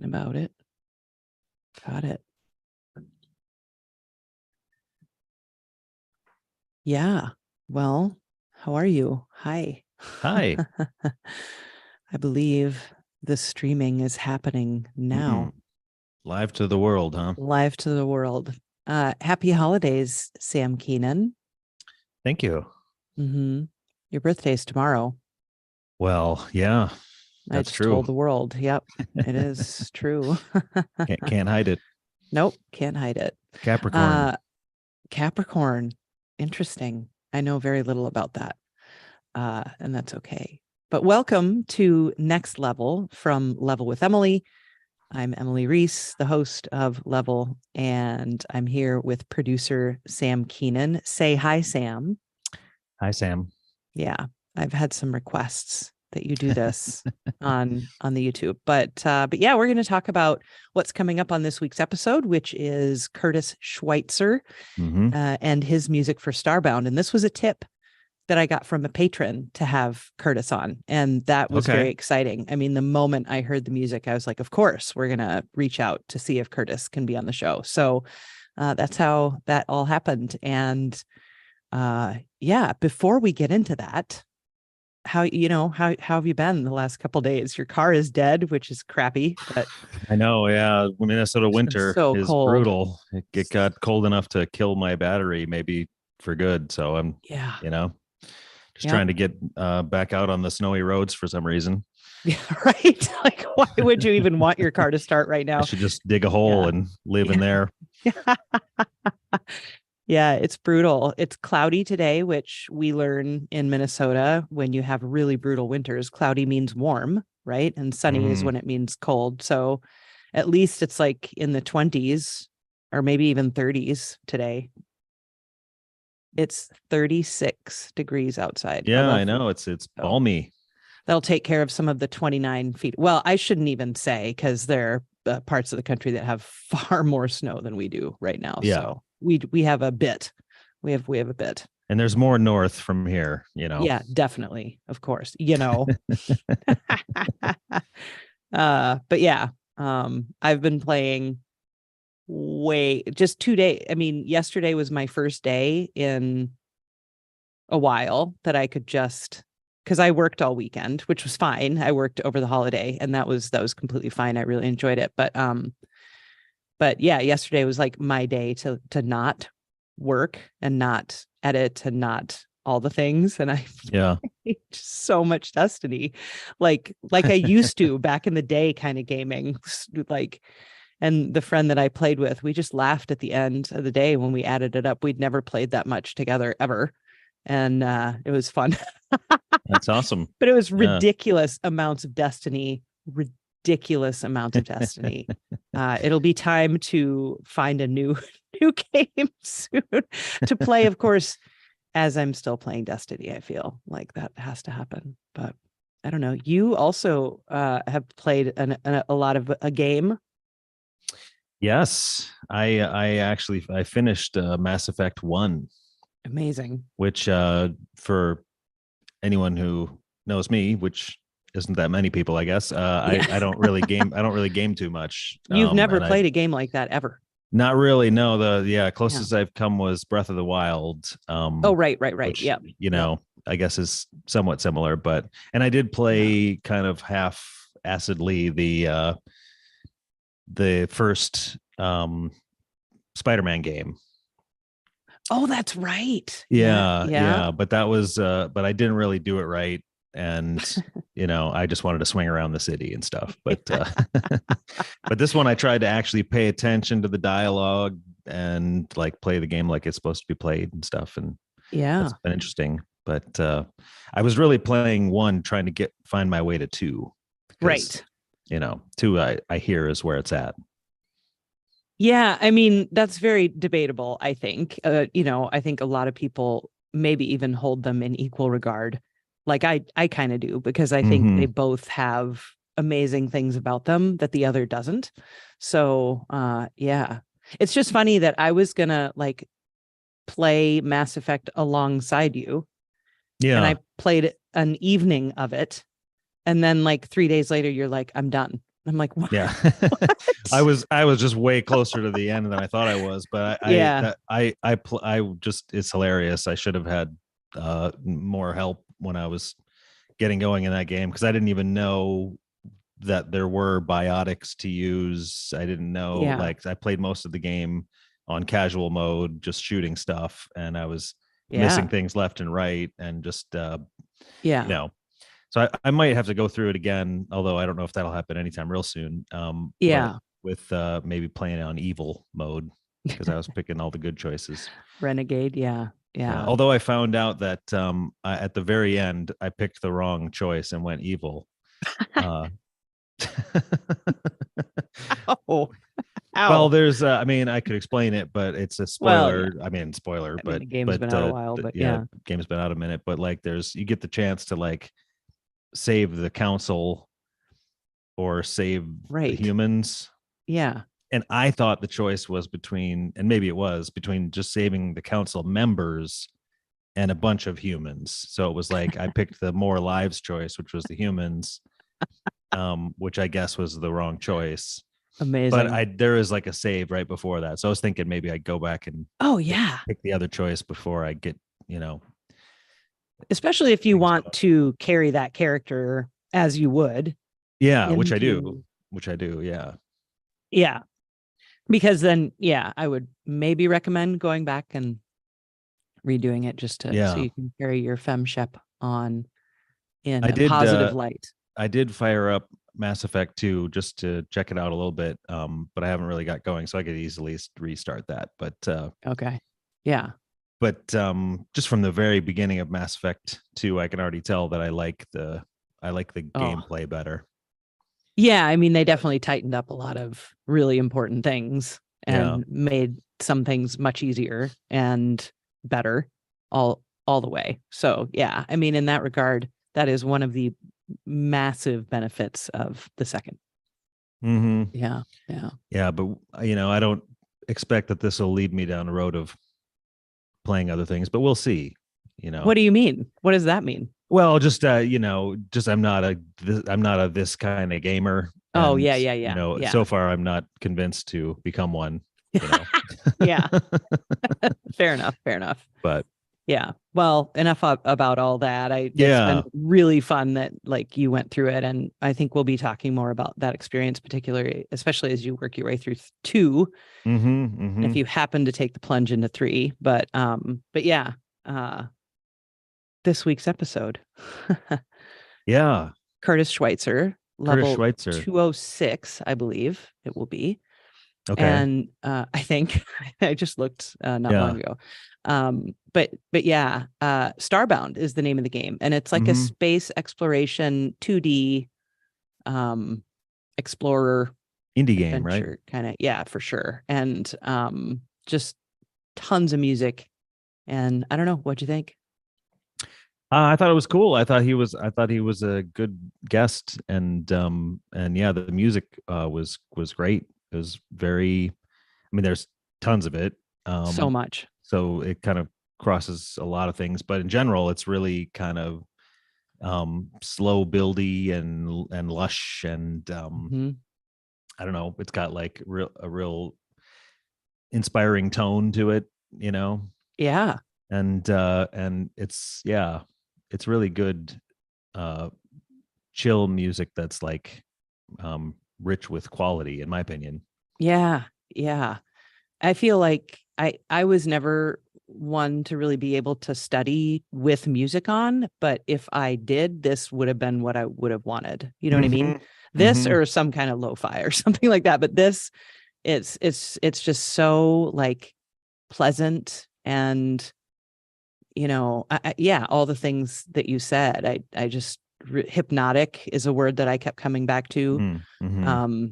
Talking about it. Got it. Yeah. Well, how are you? Hi. Hi. I believe the streaming is happening now. Live to the world, huh? Live to the world. Happy holidays, Sam Keenan. Thank you. Your birthday's tomorrow. Well, yeah, I that's just true. told the world. Yep, it is true. Can't hide it. Nope, can't hide it. Capricorn. Capricorn. Interesting. I know very little about that. And that's okay. But welcome to Next Level from Level with Emily. I'm Emily Reese, the host of Level, and I'm here with producer Sam Keenan. Say hi, Sam. Hi, Sam. Yeah, I've had some requests that you do this on the YouTube, but yeah, we're going to talk about what's coming up on this week's episode, which is Curtis Schweitzer and his music for Starbound. And this was a tip that I got from a patron to have Curtis on. And that was very exciting. I mean, the moment I heard the music, I was like, of course, we're going to reach out to see if Curtis can be on the show. So that's how that all happened. And yeah, before we get into that, how have you been the last couple of days? Your car is dead, which is crappy, but I know. Yeah. Minnesota winter is cold. Brutal. It got cold enough to kill my battery, maybe for good. So I'm, just trying to get back out on the snowy roads for some reason. Yeah, right. Like, why would you even want your car to start right now? I should just dig a hole and live in there. Yeah, it's brutal. It's cloudy today, which we learn in Minnesota when you have really brutal winters. Cloudy means warm, right? And sunny is when it means cold. So at least it's like in the 20s or maybe even 30s today. It's 36 degrees outside. Yeah, I know. It's balmy. They'll take care of some of the 29 feet. Well, I shouldn't even say, because there are parts of the country that have far more snow than we do right now. Yeah. So we have a bit. We have a bit. And there's more north from here, Yeah, definitely. Of course, but yeah, I've been playing just 2 days. I mean, yesterday was my first day in a while that I could because I worked all weekend, which was fine. I worked over the holiday, and that was completely fine. I really enjoyed it. But yeah, yesterday was like my day to not work and not edit and not all the things. And I played so much Destiny, like I used to back in the day, kind of gaming. And the friend that I played with, we just laughed at the end of the day when we added it up. We'd never played that much together ever. And it was fun. That's awesome. But it was ridiculous amounts of Destiny. Ridiculous amounts of Destiny. It'll be time to find a new game soon to play, of course, as I'm still playing Destiny. I feel like that has to happen. But I don't know. You also have played a lot of a game. Yes, I finished Mass Effect 1. Amazing. Which for anyone who knows me, which isn't that many people, I guess. I don't really game. I don't really game too much. You've never played a game like that ever? Not really. No. The closest I've come was Breath of the Wild. Right. Which, I guess is somewhat similar, and I did play kind of half-assedly the first Spider-Man game. Oh, that's right. Yeah. But that was, but I didn't really do it right. And, I just wanted to swing around the city and stuff. But, but this one, I tried to actually pay attention to the dialogue and like play the game like it's supposed to be played and stuff. And it's been interesting. But I was really playing 1, trying to find my way to 2. Right. 2, I hear is where it's at. Yeah, I mean, that's very debatable, I think. I think a lot of people maybe even hold them in equal regard. Like I kind of do, because I think they both have amazing things about them that the other doesn't. So, yeah. It's just funny that I was going to like play Mass Effect alongside you. Yeah. And I played an evening of it. And then like 3 days later, you're like, I'm done. I'm like, what? Yeah. I was just way closer to the end than I thought I was, but Yeah. I just, it's hilarious. I should have had more help when I was getting going in that game, because I didn't even know that there were biotics to use. I didn't know, Yeah. like, I played most of the game on casual mode, just shooting stuff, and I was missing Yeah. things left and right, and just Yeah. you know, so I might have to go through it again, although I don't know if that'll happen anytime real soon. But Yeah. with maybe playing on evil mode, because I was picking all the good choices. Renegade. Yeah. Yeah. Yeah. Although I found out that at the very end I picked the wrong choice and went evil. Uh, Oh, well, ow. there's I mean, I could explain it, but it's a Well, yeah. spoiler. I mean, spoiler, I mean, the game's been out a while, but yeah, yeah. game's been out a minute, but like there's, you get the chance to like save the council or save the Right. humans. Yeah. And I thought the choice was between, and maybe it was between, just saving the council members and a bunch of humans. So it was like I picked the more lives choice, which was the humans, which I guess was the wrong choice. But Amazing. there is like a save right before that. So I was thinking maybe I'd go back and Oh, yeah. pick the other choice before I get, you know, Especially if you things want going. to carry that character as you would Yeah, which I do. into, Which I do. Yeah. yeah. Because then, yeah, I would maybe recommend going back and redoing it just to so Yeah. you can carry your femshep on in I a did positive light. I did fire up Mass Effect 2 just to check it out a little bit. But I haven't really got going, so I could easily restart that. Okay. Yeah. But just from the very beginning of Mass Effect 2, I can already tell that I like the Oh, gameplay better. yeah. I mean, they definitely tightened up a lot of really important things Yeah. and made some things much easier and better all the way. So yeah, I mean, in that regard, that is one of the massive benefits of the second. Mm-hmm. Yeah. Yeah. Yeah, but I don't expect that this will lead me down the road of playing other things, but we'll see. What do you mean? What does that mean? Well, just just I'm not a this kind of gamer, Oh, and yeah, yeah, yeah. Yeah. so far I'm not convinced to become one. You know, Yeah. Fair enough. Fair enough. but Yeah. Well, enough about all that. It's been yeah. really fun that like you went through it, and I think we'll be talking more about that experience, particularly, especially as you work your way through two, Mm-hmm, and if mm-hmm. you happen to take the plunge into three. But yeah, uh, this week's episode, Yeah, Curtis Schweitzer, Curtis level Schweitzer. 206, I believe it will be. Okay. And I think I just looked not Yeah. long ago. But yeah, Starbound is the name of the game, and it's like a Mm-hmm. space exploration 2D um explorer Indie game, right? adventure kind of, yeah, for sure. And just tons of music. And I don't know, what'd you think? I thought it was cool. I thought he was a good guest, and yeah, the music was great. It was very, I mean, there's tons of it. So Um, much. so it kind of crosses a lot of things, but in general, it's really kind of slow buildy and lush, and Mhm. I don't know, it's got like a real inspiring tone to it, you know. Yeah. And it's, yeah, it's really good uh chill music that's like rich with quality, in my opinion. Yeah. Yeah. I feel like I was never one to really be able to study with music on, but if I did, this would have been what I would have wanted. You know what I mean? Mm-hmm. This Mm-hmm. or some kind of lo-fi or something like that. But this, it's just so like pleasant, and yeah, all the things that you said. I just hypnotic is a word that I kept coming back to. Mm-hmm.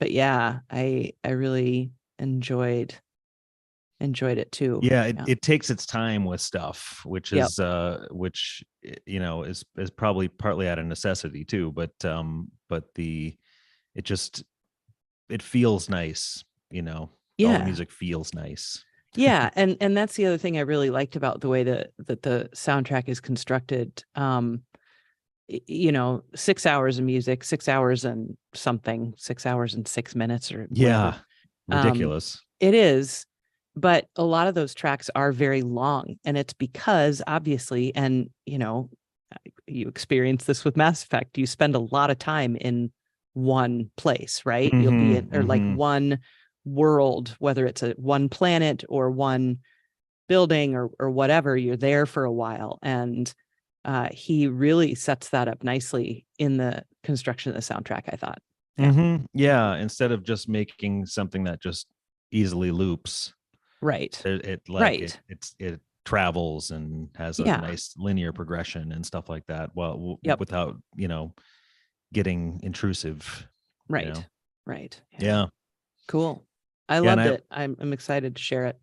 But yeah, I really enjoyed it too. Yeah, Yeah. it takes its time with stuff, which Yep. is is probably partly out of necessity too, but the it just it feels nice, all the Yeah. music feels nice. Yeah. And that's the other thing I really liked about the way that the soundtrack is constructed. 6 hours of music, 6 hours and something, 6 hours and 6 minutes or Yeah. whatever. Ridiculous. It is, but a lot of those tracks are very long, and it's because obviously, and you experience this with Mass Effect, you spend a lot of time in one place, right? You'll be in, or like one world, whether it's one planet or one building or whatever, you're there for a while. And he really sets that up nicely in the construction of the soundtrack, I thought. Yeah. Instead of just making something that just easily loops. Right. It travels and has a nice linear progression and stuff like that. Well, without, getting intrusive. Right. Right. Yeah. Cool. I loved it. I'm excited to share it.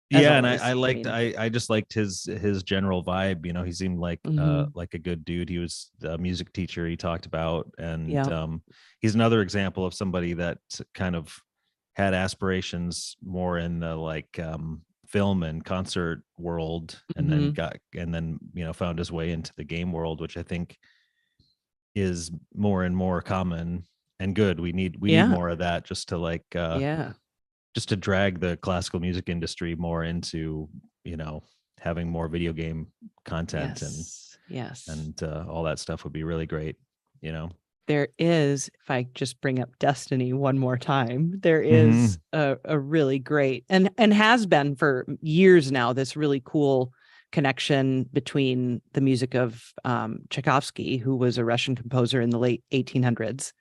Yeah, and I just liked his general vibe. He seemed like a good dude. He was a music teacher he talked about, and he's another example of somebody that kind of had aspirations more in the film and concert world, and then found his way into the game world, which I think is more and more common and good. We need more of that, just to just to drag the classical music industry more into, having more video game content and all that stuff would be really great. There is, if I just bring up Destiny one more time, there is a really great and has been for years now, this really cool connection between the music of Tchaikovsky, who was a Russian composer in the late 1800s,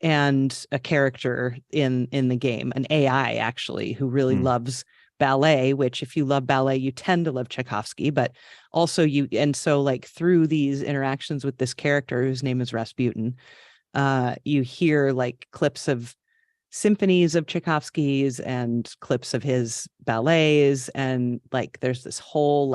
and a character in the game, an AI actually, who really loves ballet, which if you love ballet, you tend to love Tchaikovsky, but also so through these interactions with this character whose name is Rasputin, you hear clips of symphonies of Tchaikovsky's and clips of his ballets, and there's this whole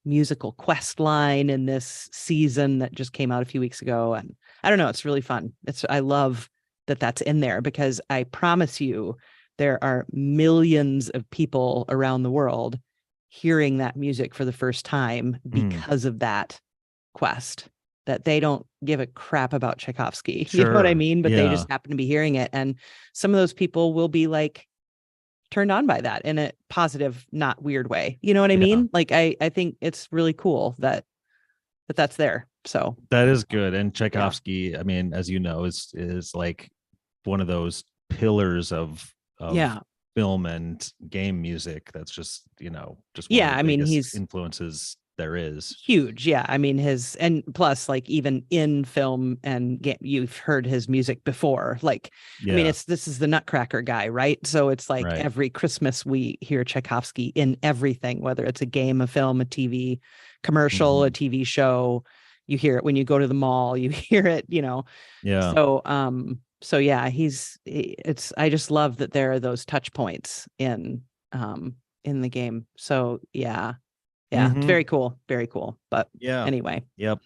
musical quest line in this season that just came out a few weeks ago, and I don't know, it's really fun. I love that that's in there, because I promise you there are millions of people around the world hearing that music for the first time because of that quest, that they don't give a crap about Tchaikovsky. You know what I mean? But they just happen to be hearing it. And some of those people will be turned on by that in a positive, not weird way. You know what I mean? I think it's really cool that that's there. So that is good. And Tchaikovsky, I mean, as you know, is one of those pillars of film and game music. That's just, one of the biggest he's influences there is. Huge. Yeah. I mean, and plus even in film and game, you've heard his music before. I mean, this is the Nutcracker guy, right? So it's every Christmas we hear Tchaikovsky in everything, whether it's a game, a film, a TV commercial, a TV show. You hear it when you go to the mall, you hear it, So yeah, I just love that there are those touch points in the game. So yeah, it's very cool. Very cool. But anyway. Yep.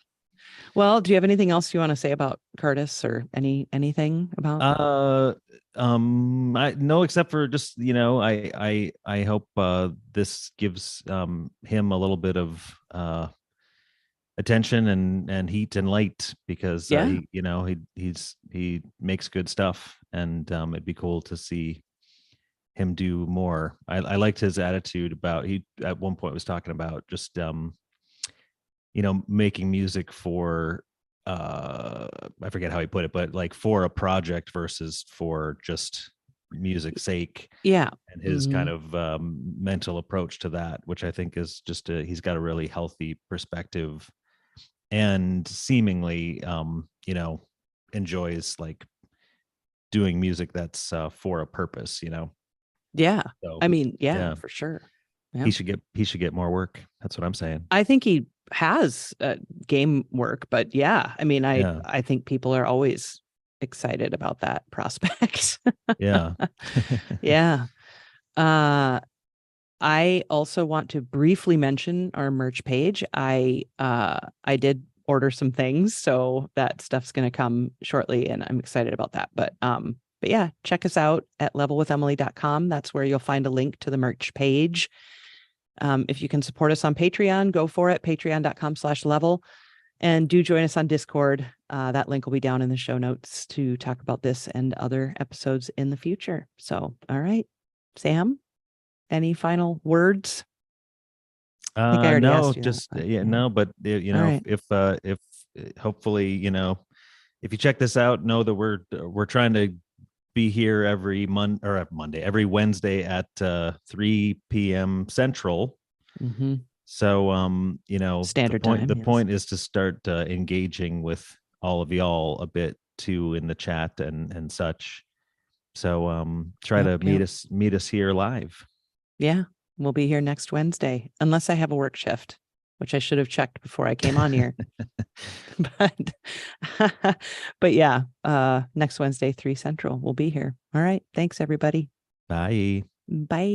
Well, do you have anything else you want to say about Curtis, or anything about? No, except for just, I hope this gives him a little bit of attention and heat and light, because he makes good stuff, and it'd be cool to see him do more. I liked his attitude about, he at one point was talking about just making music for I forget how he put it, but for a project versus for just music's sake. And his kind of mental approach to that, which I think is just he's got a really healthy perspective, and seemingly enjoys doing music that's for a purpose. So, I mean, for sure. He should get more work. That's what I'm saying. I think he has game work, but I mean, I think people are always excited about that prospect. I also want to briefly mention our merch page. I did order some things, so that stuff's going to come shortly, and I'm excited about that. But yeah, check us out at levelwithemily.com. That's where you'll find a link to the merch page. If you can support us on Patreon, go for it. Patreon.com/level. And do join us on Discord. That link will be down in the show notes to talk about this and other episodes in the future. So, all right, Sam, any final words? I think I already No, asked you just that, but, yeah, no, but All right. if hopefully, if you check this out, know that we're trying to be here every Monday, every Wednesday at 3 p.m. Central. Mm-hmm. So Standard time, the yes. point is to start engaging with all of y'all a bit too in the chat and such. So try to meet us here live. Yeah, we'll be here next Wednesday, unless I have a work shift, which I should have checked before I came on here. but but yeah, next Wednesday, 3 Central, we'll be here. All right. Thanks, everybody. Bye. Bye.